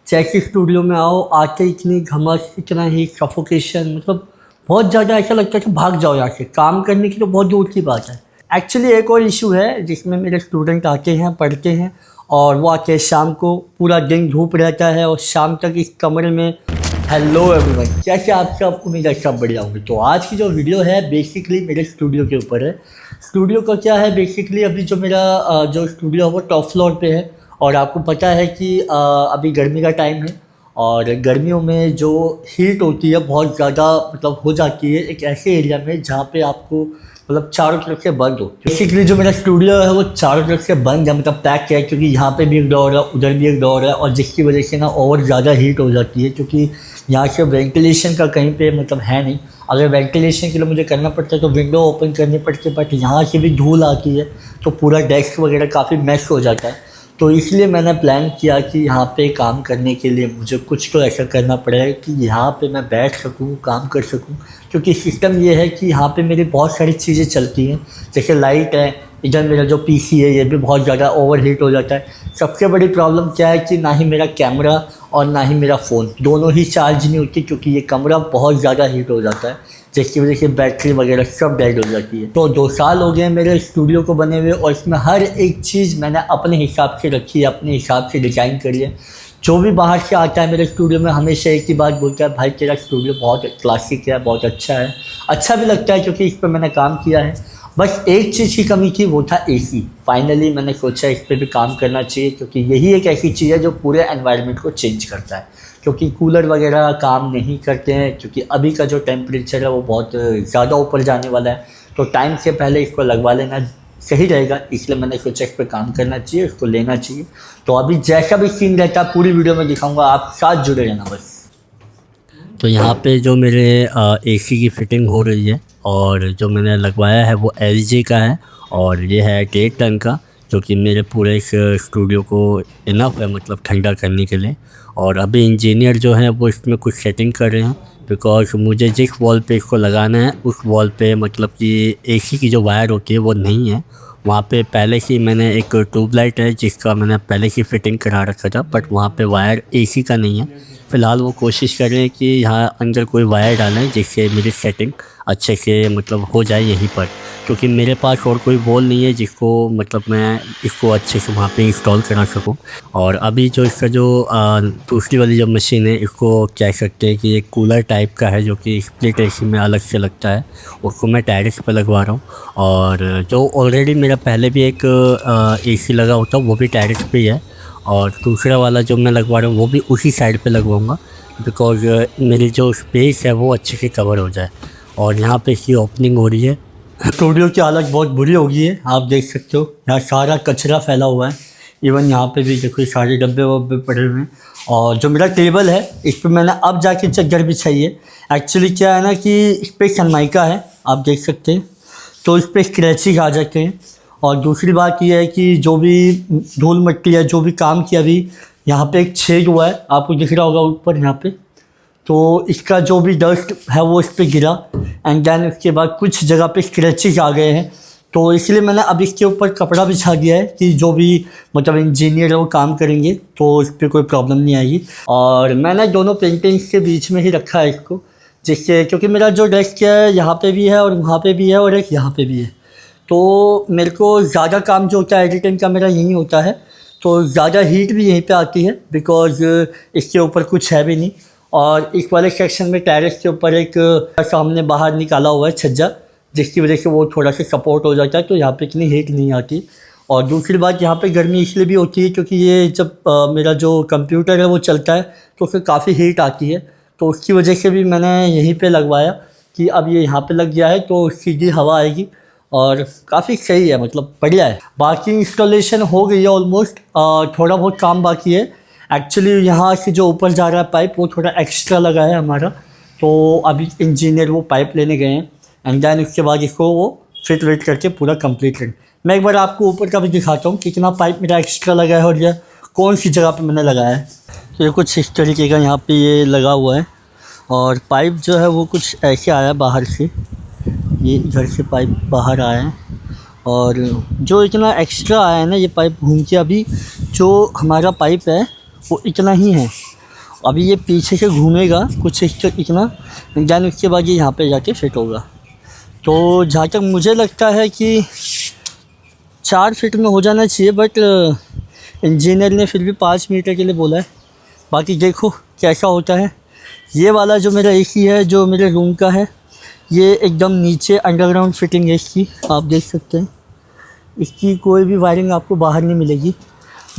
जैसे स्टूडियो में आओ, आके इतनी घमस, इतना ही सफोकेशन, मतलब बहुत ज़्यादा ऐसा लगता है कि भाग जाओ यहाँ से। काम करने की तो बहुत दूर की बात है। एक्चुअली एक और इशू है जिसमें मेरे स्टूडेंट आते हैं, पढ़ते हैं और वो आके शाम को पूरा दिन धूप रहता है और शाम तक इस कमरे में। हेलो एवरीवन, कैसे आप सब? उम्मीद है सब बढ़िया होंगे। तो आज की जो वीडियो है बेसिकली मेरे स्टूडियो के ऊपर है। स्टूडियो का क्या है, बेसिकली अभी जो मेरा जो स्टूडियो है वो टॉप फ्लोर पे है और आपको पता है कि अभी गर्मी का टाइम है और गर्मियों में जो हीट होती है बहुत ज़्यादा मतलब हो जाती है एक ऐसे एरिया में जहाँ पे आपको मतलब चारों तरफ से बंद हो। बेसिकली जो मेरा स्टूडियो है वो चारों तरफ से बंद है, मतलब पैक है, क्योंकि यहाँ पे भी एक डोर है, उधर भी एक डोर है और जिसकी वजह से ना और ज़्यादा हीट हो जाती है, क्योंकि यहाँ से वेंटिलेशन का कहीं पे मतलब है नहीं। अगर वेंटिलेशन के लिए मुझे करना पड़ता है तो विंडो ओपन करनी पड़ती है, बट यहाँ से भी धूल आती है तो पूरा डेस्क वगैरह काफ़ी मैश हो जाता है। तो इसलिए मैंने प्लान किया कि यहाँ पे काम करने के लिए मुझे कुछ तो ऐसा करना पड़ेगा कि यहाँ पे मैं बैठ सकूँ, काम कर सकूँ, क्योंकि सिस्टम ये है कि यहाँ पे मेरी बहुत सारी चीज़ें चलती हैं। जैसे लाइट है, इधर मेरा जो पीसी है ये भी बहुत ज़्यादा ओवर हीट हो जाता है। सबसे बड़ी प्रॉब्लम क्या है कि ना ही मेरा कैमरा और ना ही मेरा फ़ोन दोनों ही चार्ज नहीं होती, क्योंकि ये कमरा बहुत ज़्यादा हीट हो जाता है, जिसकी वजह से बैटरी वगैरह सब डेड हो जाती है। तो 2 साल हो गए मेरे स्टूडियो को बने हुए और इसमें हर एक चीज़ मैंने अपने हिसाब से रखी है, अपने हिसाब से डिज़ाइन करी है। जो भी बाहर से आता है मेरे स्टूडियो में हमेशा एक ही बात बोलता है, भाई तेरा स्टूडियो बहुत क्लासिक है, बहुत अच्छा है। अच्छा भी लगता है क्योंकि इस पर मैंने काम किया है। बस एक चीज़ की कमी थी, वो था एसी। फाइनली मैंने सोचा इस पर भी काम करना चाहिए, क्योंकि यही एक ऐसी चीज़ है जो पूरे एनवायरनमेंट को चेंज करता है। क्योंकि कूलर वगैरह काम नहीं करते हैं, क्योंकि अभी का जो टेम्परेचर है वो बहुत ज़्यादा ऊपर जाने वाला है, तो टाइम से पहले इसको लगवा लेना सही रहेगा। इसलिए मैंने सोचा इस पर काम करना चाहिए, इसको लेना चाहिए। तो अभी जैसा भी सीन रहता है पूरी वीडियो में दिखाऊंगा, आप साथ जुड़े रहना बस। तो यहाँ पे जो मेरे एसी की फ़िटिंग हो रही है और जो मैंने लगवाया है वो LG का है और ये है 1.5 टन का, जो कि मेरे पूरे इस स्टूडियो को इनफ है मतलब ठंडा करने के लिए। और अभी इंजीनियर जो है वो इसमें कुछ सेटिंग कर रहे हैं, बिकॉज मुझे जिस वॉल पे इसको लगाना है उस वॉल पे मतलब कि एसी की जो वायर होती है वो नहीं है। वहाँ पे पहले से मैंने एक ट्यूबलाइट है जिसका मैंने पहले से फिटिंग करा रखा था, बट वहाँ पे वायर एसी का नहीं है। फ़िलहाल वो कोशिश कर रहे हैं कि यहाँ अंदर कोई वायर डालें जिससे मेरी सेटिंग अच्छे से मतलब हो जाए यहीं पर, क्योंकि मेरे पास और कोई वॉल नहीं है जिसको मतलब मैं इसको अच्छे से वहाँ पे इंस्टॉल करा सकूँ। और अभी जो इसका जो दूसरी वाली जो मशीन है इसको कह सकते हैं कि एक कूलर टाइप का है, जो कि स्प्लिट एसी में अलग से लगता है, उसको मैं टेरेस पे लगवा रहा हूँ। और जो ऑलरेडी मेरा पहले भी एक एसी लगा होता वो भी टेरेस पे ही है, और दूसरा वाला जो मैं लगवा रहा हूँ वो भी उसी साइड पे लगवाऊंगा, बिकॉज मेरी जो स्पेस है वो अच्छे से कवर हो जाए। और यहाँ पे इसकी ओपनिंग हो रही है। स्टूडियो की हालत बहुत बुरी हो गई है, आप देख सकते हो। यहाँ सारा कचरा फैला हुआ है, इवन यहाँ पे भी देखो सारे डब्बे वब्बे पड़े हुए हैं। और जो मेरा टेबल है इस पर मैंने अब जाके चद्दर बिछाई है। एक्चुअली क्या है ना कि इस पर सनमाइका है, आप देख सकते हैं, तो इस पर स्क्रैचेज आ जाते हैं। और दूसरी बात यह है कि जो भी धूल मिट्टी है, जो भी काम किया, अभी यहाँ पे एक छेद हुआ है, आपको दिख रहा होगा ऊपर यहाँ पे, तो इसका जो भी डस्ट है वो इस पर गिरा एंड देन उसके बाद कुछ जगह पे स्क्रैचेज आ गए हैं। तो इसलिए मैंने अब इसके ऊपर कपड़ा बिछा दिया है कि जो भी मतलब इंजीनियर है वो काम करेंगे तो इस पर कोई प्रॉब्लम नहीं आएगी। और मैंने दोनों पेंटिंग्स के बीच में ही रखा है इसको, जिससे क्योंकि मेरा जो डेस्क है यहाँ पे भी है और वहाँ पे भी है और एक यहाँ पे भी है, तो मेरे को ज़्यादा काम जो होता है एडिटिंग का मेरा यहीं होता है, तो ज़्यादा हीट भी यहीं पे आती है बिकॉज इसके ऊपर कुछ है भी नहीं। और इस वाले सेक्शन में टेरेस के ऊपर एक सामने बाहर निकाला हुआ है छज्जा, जिसकी वजह से वो थोड़ा सा सपोर्ट हो जाता है, तो यहाँ पे इतनी हीट नहीं आती। और दूसरी बात, यहाँ पे गर्मी इसलिए भी होती है क्योंकि ये जब मेरा जो कंप्यूटर है वो चलता है तो उसमें काफ़ी हीट आती है, तो उसकी वजह से भी मैंने यहीं पे लगवाया कि अब ये यहाँ पे लग गया है तो सीधी हवा आएगी और काफ़ी सही है, मतलब बढ़िया है। बाकी इंस्टॉलेशन हो गई है ऑलमोस्ट, थोड़ा बहुत काम बाकी है। एक्चुअली यहाँ से जो ऊपर जा रहा है पाइप वो थोड़ा एक्स्ट्रा लगा है हमारा, तो अभी इंजीनियर वो पाइप लेने गए हैं एंड देन उसके बाद इसको वो फिट वेट करके पूरा कंप्लीट करें। मैं एक बार आपको ऊपर का भी दिखाता हूँ कितना पाइप मेरा एक्स्ट्रा लगा है और यह कौन सी जगह पे मैंने लगाया है। तो ये कुछ इस तरीके का यहाँ पे ये लगा हुआ है और पाइप जो है वो कुछ ऐसे आया बाहर से, ये इधर से पाइप बाहर आया है और जो इतना एक्स्ट्रा आया है ना ये पाइप घूम के, अभी जो हमारा पाइप है वो इतना ही है, अभी ये पीछे से घूमेगा कुछ इतना, देन उसके बाद ये यहाँ पे जाके फिट होगा। तो जहाँ तक मुझे लगता है कि 4 फीट में हो जाना चाहिए, बट इंजीनियर ने फिर भी 5 मीटर के लिए बोला है। बाकी देखो कैसा होता है। ये वाला जो मेरा एसी है, जो मेरे रूम का है, ये एकदम नीचे अंडरग्राउंड फिटिंग है इसकी, आप देख सकते हैं। इसकी कोई भी वायरिंग आपको बाहर नहीं मिलेगी,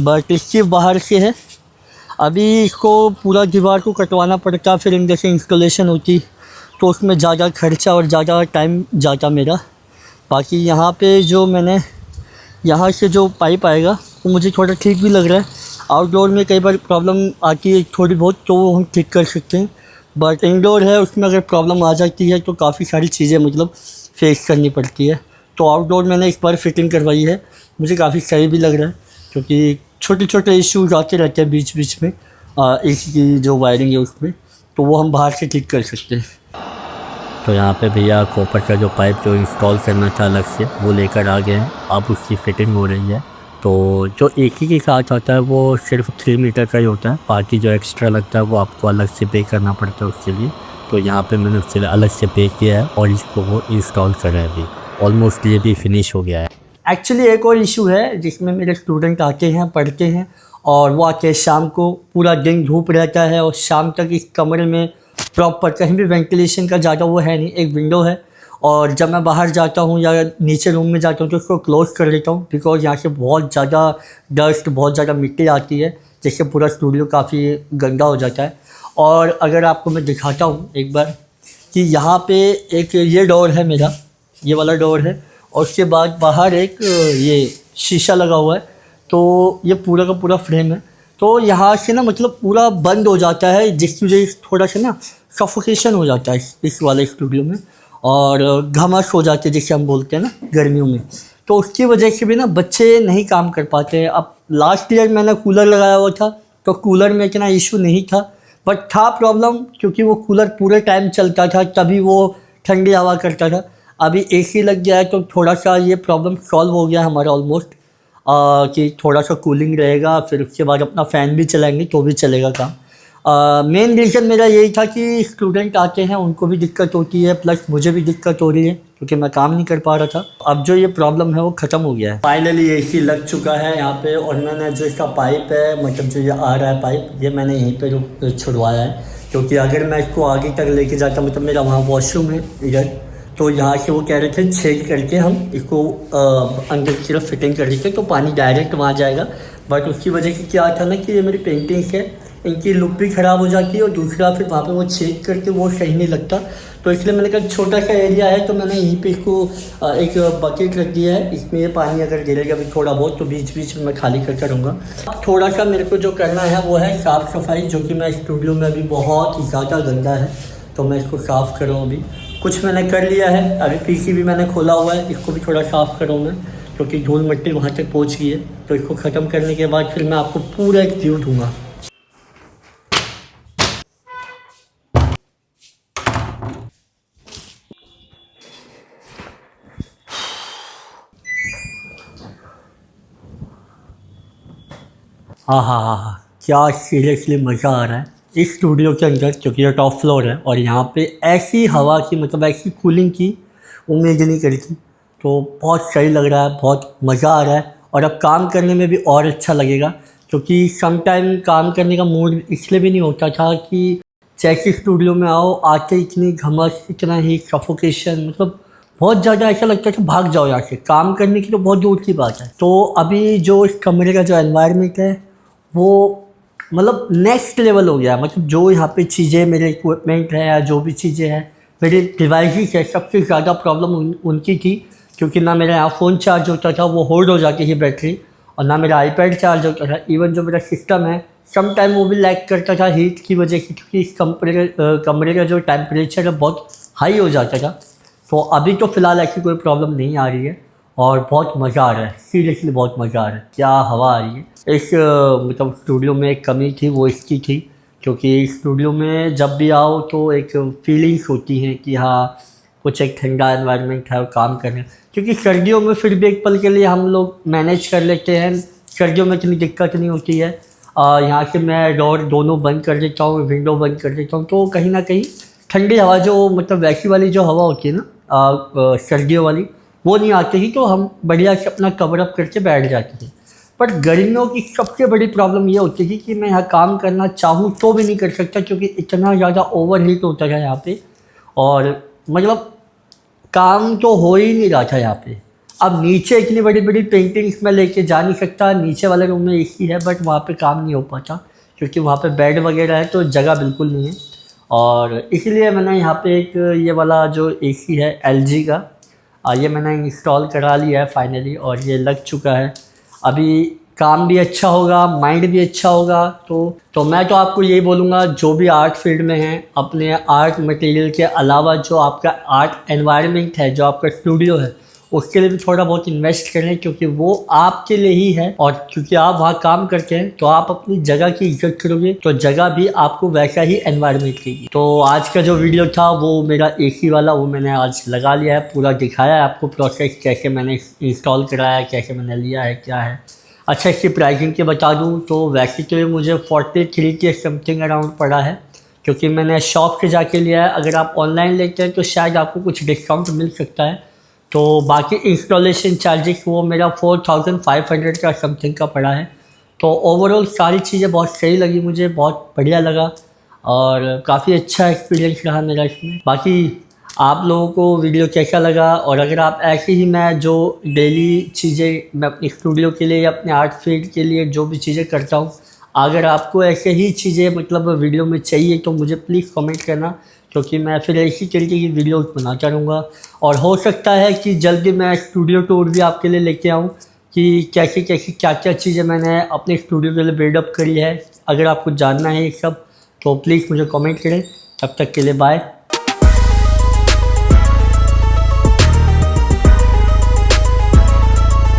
बट इसकी बाहर से है। अभी इसको पूरा दीवार को कटवाना पड़ता, फिर इनके से इंस्टॉलेशन होती, तो उसमें ज़्यादा खर्चा और ज़्यादा टाइम जाता मेरा। बाकी यहाँ पे जो मैंने यहाँ से जो पाइप आएगा वो मुझे थोड़ा ठीक भी लग रहा है। आउटडोर में कई बार प्रॉब्लम आती है थोड़ी बहुत, तो वो हम ठीक कर सकते हैं, बट इंडोर है उसमें अगर प्रॉब्लम आ जाती है तो काफ़ी सारी चीज़ें मतलब फेस करनी पड़ती है। तो आउटडोर मैंने एक बार फिटिंग करवाई है, मुझे काफ़ी सही भी लग रहा है, क्योंकि छोटे छोटे इश्यूज आते रहते हैं बीच बीच में एसी की जो वायरिंग है उसमें, तो वो हम बाहर से ठीक कर सकते हैं। तो यहाँ पे भैया कॉपर का जो पाइप जो इंस्टॉल करना था अलग से वो लेकर आ गए हैं, अब उसकी फिटिंग हो रही है। तो जो एक ही के साथ आता है वो सिर्फ 3 मीटर का ही होता है, बाकी जो एक्स्ट्रा लगता है वो आपको अलग से पे करना पड़ता है उसके लिए। तो यहाँ पे मैंने उसके लिए अलग से पे किया है और इसको वो इंस्टॉल कर रहे हैं। अभी ऑलमोस्ट ये भी फिनिश हो गया है। एक्चुअली एक और इशू है जिसमें मेरे स्टूडेंट आते हैं, पढ़ते हैं, और वो आके शाम को पूरा दिन धूप रहता है और शाम तक इस कमरे में प्रॉपर कहीं भी वेंटिलेशन का ज़्यादा वो है नहीं, एक विंडो है, और जब मैं बाहर जाता हूँ या नीचे रूम में जाता हूँ तो उसको क्लोज़ कर देता हूँ, बिकॉज यहाँ से बहुत ज़्यादा डस्ट, बहुत ज़्यादा मिट्टी आती है, जिससे पूरा स्टूडियो काफ़ी गंदा हो जाता है। और अगर आपको मैं दिखाता हूँ एक बार कि यहाँ पे एक ये डोर है मेरा, ये वाला डोर है, और उसके बाद बाहर एक ये शीशा लगा हुआ है, तो ये पूरा का पूरा फ्रेम है। तो यहाँ से ना मतलब पूरा बंद हो जाता है, जिसकी वजह से थोड़ा सा ना सफोकेशन हो जाता है इस वाले स्टूडियो में, और घमस हो जाती है जिसे हम बोलते हैं ना गर्मियों में। तो उसकी वजह से भी ना बच्चे नहीं काम कर पाते हैं। अब लास्ट ईयर मैंने कूलर लगाया हुआ था, तो कूलर में इतना इशू नहीं था, बट था प्रॉब्लम, क्योंकि वो कूलर पूरे टाइम चलता था, तभी वो ठंडी हवा करता था। अभी एसी लग गया है तो थोड़ा सा ये प्रॉब्लम सॉल्व हो गया हमारा ऑलमोस्ट, कि थोड़ा सा कूलिंग रहेगा, फिर उसके बाद अपना फ़ैन भी चलाएंगे तो भी चलेगा काम। मेन रीज़न मेरा यही था कि स्टूडेंट आते हैं उनको भी दिक्कत होती है, प्लस मुझे भी दिक्कत हो रही है क्योंकि मैं काम नहीं कर पा रहा था। अब जो ये प्रॉब्लम है वो ख़त्म हो गया है, फाइनली एसी लग चुका है यहाँ पे। और मैंने जो इसका पाइप है, मतलब जो ये आ रहा है पाइप, ये मैंने यहीं पे छुड़वाया है, क्योंकि अगर मैं इसको आगे तक लेके जाता, मतलब मेरा वहाँ वॉशरूम है इधर, तो यहाँ से वो कह रहे थे छेद करके हम इसको अंदर की तरफ फिटिंग कर देते तो पानी डायरेक्ट वहाँ जाएगा। बट उसकी वजह से क्या था ना कि ये मेरी पेंटिंग्स है, इनकी लुक भी ख़राब हो जाती है, और दूसरा फिर वहाँ पे वो छेद करके वो सही नहीं लगता। तो इसलिए मैंने कहा छोटा सा एरिया है तो मैंने यहीं पे इसको एक बकेट रख दिया है, इसमें ये पानी अगर गिरेगा भी थोड़ा बहुत तो बीच बीच में मैं खाली करके रहूँगा। थोड़ा सा मेरे को जो करना है वो है साफ़ सफाई, जो कि मैं स्टूडियो में अभी बहुत ही ज़्यादा गंदा है, तो मैं इसको साफ़ कर रहा हूँ। अभी कुछ मैंने कर लिया है, अभी पीसी भी मैंने खोला हुआ है, इसको भी थोड़ा साफ़ कर रहा हूँ मैं, क्योंकि धूल मिट्टी वहाँ तक पहुँच गई है। तो इसको ख़त्म करने के बाद फिर मैं आपको पूरा एक व्यू दूँगा। हाँ हाँ हाँ हाँ, क्या सीरियसली मज़ा आ रहा है इस स्टूडियो के अंदर, क्योंकि ये टॉप फ्लोर है और यहाँ पे ऐसी हवा की, मतलब ऐसी कूलिंग की उम्मीद नहीं करी थी। तो बहुत सही लग रहा है, बहुत मज़ा आ रहा है, और अब काम करने में भी और अच्छा लगेगा, क्योंकि सम टाइम काम करने का मूड इसलिए भी नहीं होता था कि जैसे स्टूडियो में आओ, आके इतनी घमस, इतना ही सफोकेशन, मतलब बहुत ज़्यादा ऐसा लगता है कि भाग जाओ यहाँ से, काम करने की तो बहुत दूर की बात है। तो अभी जो इस कमरे का जो एनवायरनमेंट है वो मतलब नेक्स्ट लेवल हो गया। मतलब जो यहाँ पे चीज़ें, मेरे इक्विपमेंट है या जो भी चीज़ें हैं, मेरे डिवाइसेस है, सबसे ज़्यादा प्रॉब्लम उनकी थी, क्योंकि ना मेरा यहाँ फ़ोन चार्ज होता था, वो होल्ड हो जाती थी बैटरी, और ना मेरा आईपैड चार्ज होता था। इवन जो मेरा सिस्टम है सम टाइम वो भी लैग करता था हीट की वजह से, क्योंकि इस कमरे का जो टेम्परेचर है बहुत हाई हो जाता था। तो अभी तो फ़िलहाल ऐसी कोई प्रॉब्लम नहीं आ रही है और बहुत मज़ा आ रहा है, सीरियसली बहुत मज़ा आ रहा है, क्या हवा आ रही है। इस मतलब स्टूडियो में एक कमी थी, वो इसकी थी, क्योंकि स्टूडियो में जब भी आओ तो एक फीलिंग्स होती हैं कि हाँ कुछ एक ठंडा एनवायरनमेंट है और काम करने, क्योंकि सर्दियों में फिर भी एक पल के लिए हम लोग मैनेज कर लेते हैं, सर्दियों में इतनी दिक्कत नहीं होती है। यहाँ से मैं डोर दोनों बंद कर देता हूँ, विंडो बंद कर देता हूँ, तो कहीं ना कहीं ठंडी हवा जो मतलब वैसी वाली जो हवा होती है ना सर्दियों वाली, वो नहीं आती ही, तो हम बढ़िया से अपना कवर अप करके बैठ जाते थे। पर गर्मियों की सबसे बड़ी प्रॉब्लम ये होती थी कि मैं यहाँ काम करना चाहूँ तो भी नहीं कर सकता, क्योंकि इतना ज़्यादा ओवर हीट होता था यहाँ पे, और मतलब काम तो हो ही नहीं रहा था यहाँ पे। अब नीचे इतनी बड़ी बड़ी पेंटिंग्स मैं लेके जा नहीं सकता, नीचे वाले रूम में एसी है बट वहाँ पे काम नहीं हो पाता, क्योंकि वहाँ पे बेड वगैरह है तो जगह बिल्कुल नहीं है। और इसलिए मैंने यहाँ पे एक ये वाला जो एसी है LG का, ये मैंने इंस्टॉल करा लिया है फाइनली, और ये लग चुका है। अभी काम भी अच्छा होगा, माइंड भी अच्छा होगा। तो मैं तो आपको यही बोलूँगा, जो भी आर्ट फील्ड में हैं, अपने आर्ट मटेरियल के अलावा जो आपका आर्ट एनवायरनमेंट है, जो आपका स्टूडियो है, उसके लिए भी थोड़ा बहुत इन्वेस्ट करें, क्योंकि वो आपके लिए ही है। और क्योंकि आप वहाँ काम करते हैं तो आप अपनी जगह की इज्जत करोगे तो जगह भी आपको वैसा ही एनवायरनमेंट देगी। तो आज का जो वीडियो था वो मेरा एसी वाला, वो मैंने आज लगा लिया है, पूरा दिखाया है आपको प्रोसेस, कैसे मैंने इंस्टॉल कराया, कैसे मैंने लिया है, क्या है। अच्छा, इसकी प्राइसिंग के बता दूँ तो वैसे तो ये मुझे 43 के समथिंग अराउंड पड़ा है, क्योंकि मैंने शॉप से जाके लिया है। अगर आप ऑनलाइन लेते हैं तो शायद आपको कुछ डिस्काउंट मिल सकता है। तो बाकी इंस्टॉलेशन चार्जेस वो मेरा 4500 का समथिंग का पड़ा है। तो ओवरऑल सारी चीज़ें बहुत सही लगी मुझे, बहुत बढ़िया लगा, और काफ़ी अच्छा एक्सपीरियंस रहा मेरा इसमें। बाकी आप लोगों को वीडियो कैसा लगा, और अगर आप ऐसे ही मैं जो डेली चीज़ें मैं अपने स्टूडियो के लिए या अपने आर्ट फील्ड के लिए जो भी चीज़ें करता हूँ, अगर आपको ऐसे ही चीज़ें मतलब वीडियो में चाहिए तो मुझे प्लीज़ कमेंट करना, क्योंकि मैं फिर ऐसी तरीके की वीडियो बनाता रहूँगा। और हो सकता है कि जल्दी मैं स्टूडियो टूर भी आपके लिए लेके आऊँ, कि कैसी कैसी क्या क्या चीज़ें मैंने अपने स्टूडियो के लिए बिल्डअप करी है। अगर आपको जानना है ये सब तो प्लीज़ मुझे कमेंट करें। तब तक के लिए बाय।